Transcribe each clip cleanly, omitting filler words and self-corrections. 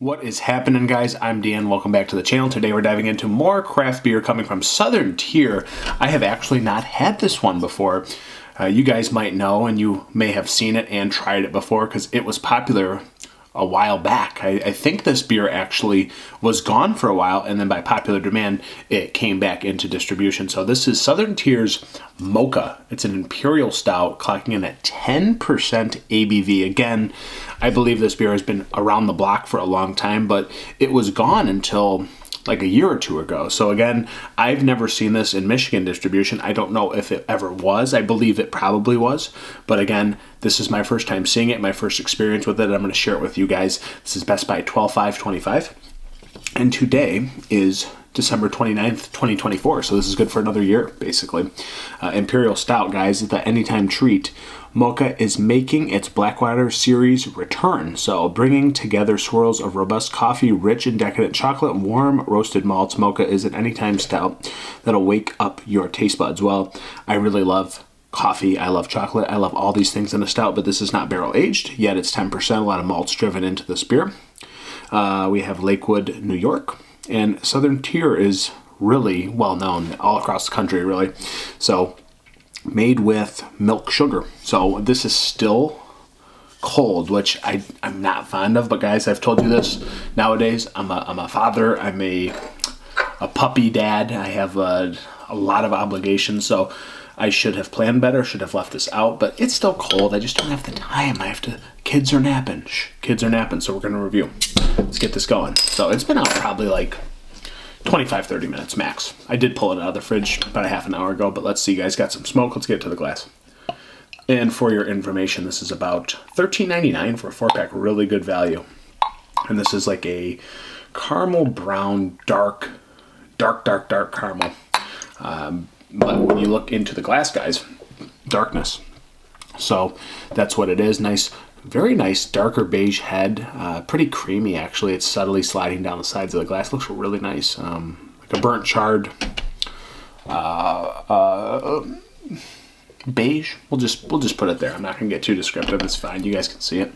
What is happening, guys? I'm Dan. Welcome back to the channel. Today we're diving into more craft beer coming from Southern Tier. I have actually not had this one before. You guys might know, and you may have seen it and tried it before because it was popular a while back. I think this beer actually was gone for a while, and then by popular demand, it came back into distribution. So this is Southern Tier's Mokah. It's an Imperial Stout, clocking in at 10% ABV. Again, I believe this beer has been around the block for a long time, but it was gone until like a year or two ago. So again, I've never seen this in Michigan distribution. I don't know if it ever was. I believe it probably was. But again, this is my first time seeing it, my first experience with it. I'm going to share it with you guys. This is Best Buy 12/5/25. And today is December 29th, 2024. So this is good for another year, basically. Imperial Stout, guys, the anytime treat. Mokah is making its Blackwater Series return. So bringing together swirls of robust coffee, rich and decadent chocolate, warm roasted malts. Mokah is an anytime stout that'll wake up your taste buds. Well, I really love coffee. I love chocolate. I love all these things in a stout, but this is not barrel aged, yet it's 10%. A lot of malts driven into this beer. We have Lakewood, New York, and Southern Tier is really well known all across the country, really. So made with milk sugar. So this is still cold, which I'm not fond of, but guys, I've told you this. Nowadays, I'm a father. I'm a puppy dad. I have a lot of obligations, so I should have planned better, should have left this out, but it's still cold. I just don't have the time. Kids are napping. Kids are napping, so we're going to review. Let's get this going. So it's been out probably like 25-30 minutes max. I did pull it out of the fridge about a half an hour ago, but let's see, guys. Got some smoke. Let's get to the glass. And for your information, this is about $13.99 for a 4-pack. Really good value. And this is like a caramel brown, dark caramel. But when you look into the glass, guys, darkness. So that's what it is. Nice, very nice, darker beige head. Pretty creamy, actually. It's subtly sliding down the sides of the glass. Looks really nice. Like a burnt charred beige. We'll just put it there. I'm not gonna get too descriptive. It's fine. You guys can see it.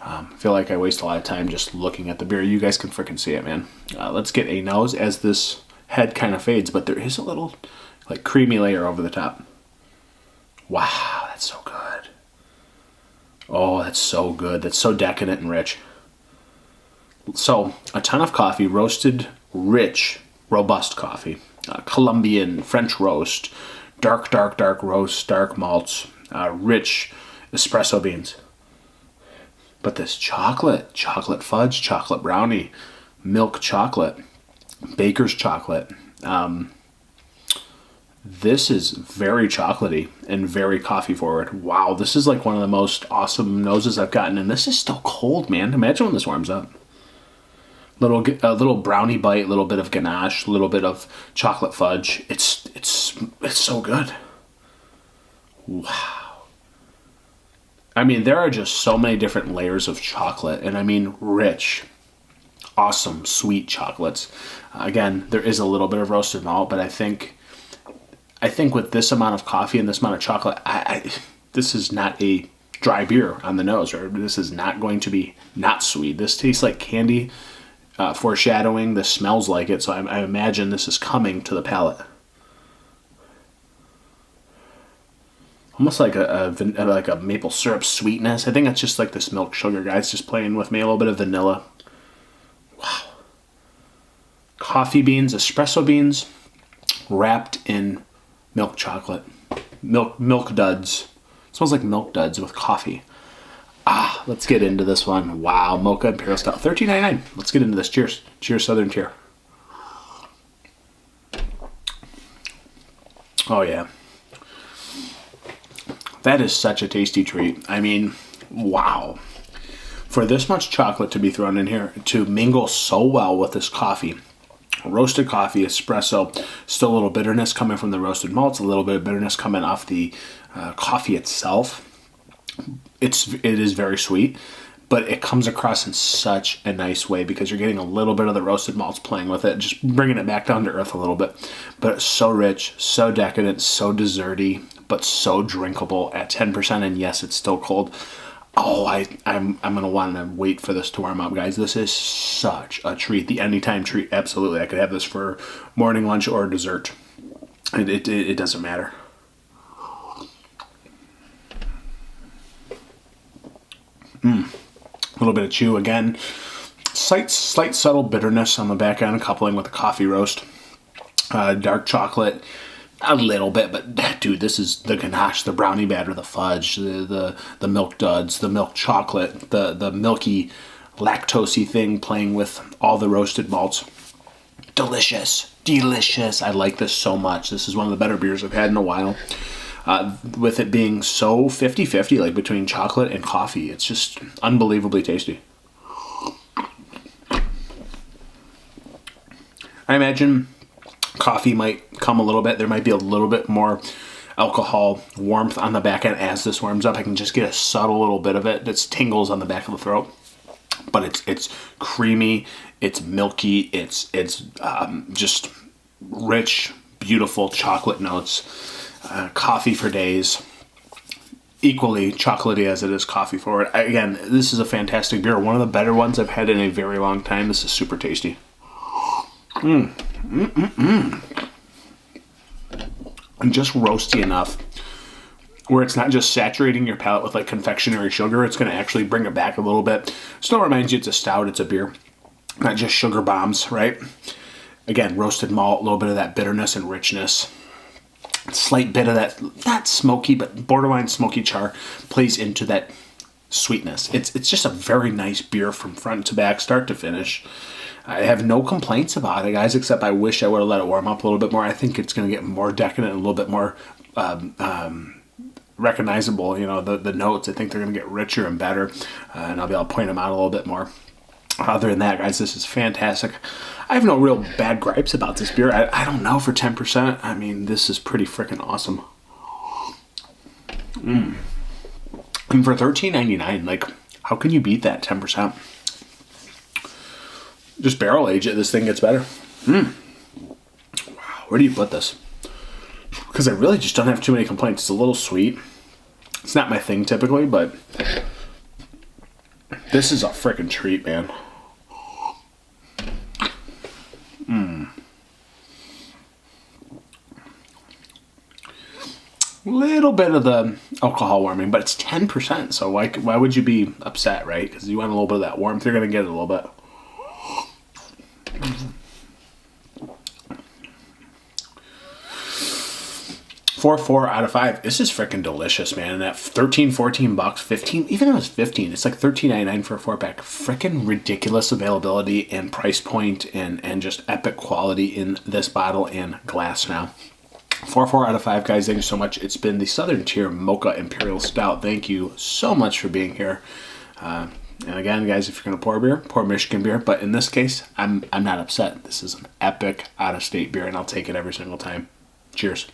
I feel like I waste a lot of time just looking at the beer. You guys can freaking see it, man. Let's get a nose as this head kind of fades, but there is a little like creamy layer over the top. Wow, that's so good. Oh, that's so good. That's so decadent and rich. So, a ton of coffee, roasted, rich, robust coffee. Colombian, French roast, dark roast, dark malts, rich espresso beans. But this chocolate fudge, chocolate brownie, milk chocolate, baker's chocolate. This is very chocolatey and very coffee forward. Wow, this is like one of the most awesome noses I've gotten, and this is still cold, man. Imagine when this warms up. A little brownie bite, a little bit of ganache, a little bit of chocolate fudge. It's so good. Wow. I mean, there are just so many different layers of chocolate, and I mean rich, awesome, sweet chocolates. Again, there is a little bit of roasted malt, but I think with this amount of coffee and this amount of chocolate, this is not a dry beer on the nose, or this is not going to be not sweet. This tastes like candy, foreshadowing. This smells like it, so I imagine this is coming to the palate. Almost like a maple syrup sweetness. I think that's just like this milk sugar, guys, just playing with me. A little bit of vanilla. Wow. Coffee beans, espresso beans, wrapped in milk chocolate. Milk duds. It smells like milk duds with coffee. Let's get into this one. Wow, Mokah Imperial Stout, $13.99. Let's get into this. Cheers. Cheers, Southern Tier. Oh, yeah. That is such a tasty treat. I mean, wow. For this much chocolate to be thrown in here, to mingle so well with this coffee, roasted coffee, espresso, still a little bitterness coming from the roasted malts, a little bit of bitterness coming off the coffee itself. It is very sweet, but it comes across in such a nice way because you're getting a little bit of the roasted malts playing with it, just bringing it back down to earth a little bit. But it's so rich, so decadent, so desserty, but so drinkable at 10%. And yes, it's still cold. Oh, I'm gonna want to wait for this to warm up, guys. This is such a treat. The anytime treat. Absolutely, I could have this for morning, lunch, or dessert. It doesn't matter. A little bit of chew again. Slight subtle bitterness on the back end, coupling with the coffee roast. Dark chocolate. A little bit, but dude, this is the ganache, the brownie batter, the fudge, the milk duds, the milk chocolate, the milky lactosey thing playing with all the roasted malts. Delicious. I like this so much. This is one of the better beers I've had in a while. With it being so 50-50, like between chocolate and coffee, it's just unbelievably tasty. I imagine coffee might come a little bit. There might be a little bit more alcohol warmth on the back end as this warms up. I can just get a subtle little bit of it. That's tingles on the back of the throat. But it's creamy, it's milky, it's just rich, beautiful chocolate notes. Coffee for days. Equally chocolatey as it is coffee forward. Again, this is a fantastic beer. One of the better ones I've had in a very long time. This is super tasty. And just roasty enough where it's not just saturating your palate with like confectionery sugar. It's going to actually bring it back a little bit. Still reminds you it's a stout, it's a beer, not just sugar bombs, right? Again, roasted malt, a little bit of that bitterness and richness. Slight bit of that, not smoky, but borderline smoky char plays into that sweetness. It's just a very nice beer from front to back, start to finish. I have no complaints about it, guys, except I wish I would have let it warm up a little bit more. I think it's going to get more decadent and a little bit more recognizable. You know, the notes, I think they're going to get richer and better, and I'll be able to point them out a little bit more. Other than that, guys, this is fantastic. I have no real bad gripes about this beer. I don't know, for 10%. I mean, this is pretty freaking awesome. And for $13.99, like, how can you beat that 10%? Just barrel age it, this thing gets better. Wow, where do you put this? Because I really just don't have too many complaints. It's a little sweet. It's not my thing typically, but this is a freaking treat, man. Little bit of the alcohol warming, but it's 10%, so why would you be upset, right? Because you want a little bit of that warmth, you're going to get it a little bit. $4 out of 5. This is freaking delicious, man. And at 13, 14 bucks, 15, even if it was 15, it's like $13.99 for a 4-pack. Freaking ridiculous availability and price point and just epic quality in this bottle and glass now. 4 out of 5, guys. Thank you so much. It's been the Southern Tier Mokah Imperial Stout. Thank you so much for being here. And again, guys, if you're going to pour beer, pour Michigan beer. But in this case, I'm not upset. This is an epic out-of-state beer, and I'll take it every single time. Cheers.